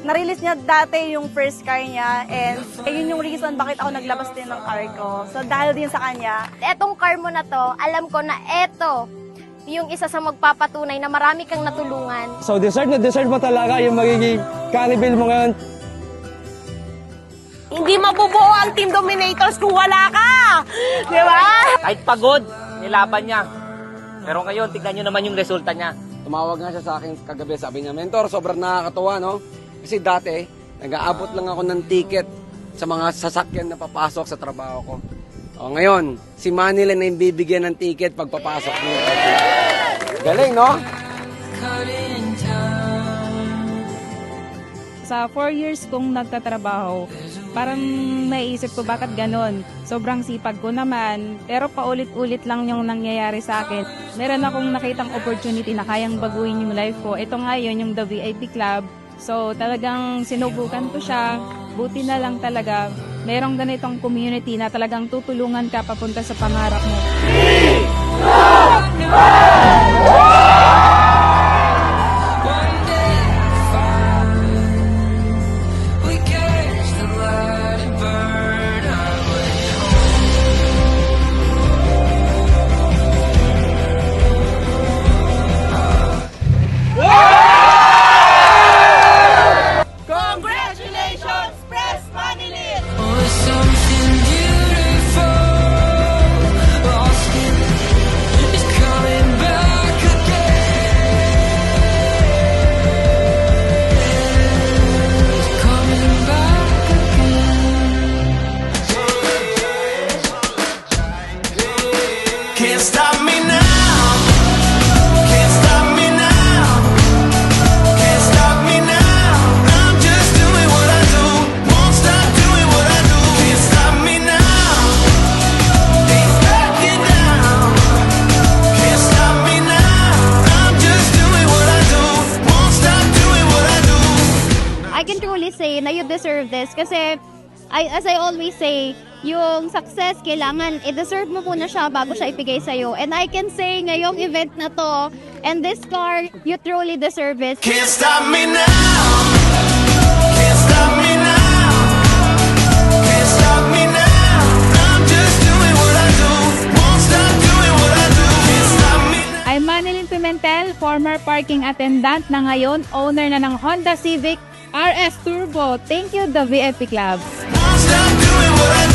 Na-release niya dati yung first car niya and yun yung reason bakit ako naglabas din ng car ko. So dahil din sa kanya. Etong car mo na to, alam ko na eto yung isa sa magpapatunay na marami kang natulungan. So deserve na deserve mo talaga yung magiging carnival mo ngayon. Hindi mabubuo ang Team Dominators kung wala ka! Di ba? Kahit pagod, nilaban niya. Pero ngayon, tignan nyo naman yung resulta niya. Tumawag nga siya sa akin kagabi, sabi niya, Mentor, sobrang nakakatuwa, no? Kasi dati, nag-aabot lang ako ng ticket sa mga sasakyan na papasok sa trabaho ko. O ngayon, si Manila na yung bibigyan ng ticket pag papasok niya. Galing, no? Sa 4 years kong nagtatrabaho, parang naisip ko bakit ganon. Sobrang sipag ko naman, pero paulit-ulit lang yung nangyayari sa akin. Meron akong nakitang opportunity na kayang baguhin yung life ko. Ito nga yun, yung The VIP Club. So talagang sinubukan ko siya. Buti na lang talaga, merong ganitong community na talagang tutulungan ka papunta sa pangarap mo. Congratulations, Press Manilin! Can't stop me now. Can't stop me now. Can't stop me now. I'm just doing what I do. Won't stop doing what I do. Can't stop me now. Ain't backing down. Can't stop me now. I'm just doing what I do. Won't stop doing what I do. I can truly say na you deserve this kasi as I always say, yung success, kailangan i-deserve mo muna siya bago siya ipigay sa'yo. And I can say, ngayong event na to, and this car, you truly deserve it. Can't stop me now. Can't stop me now. Can't stop me now. I'm just doing what I do. Won't stop doing what I do. Can't stop me now. I'm Manilin Pimentel, former parking attendant na ngayon owner na ng Honda Civic RS Turbo. Thank you, The VIP Club. Won't stop doing what I do.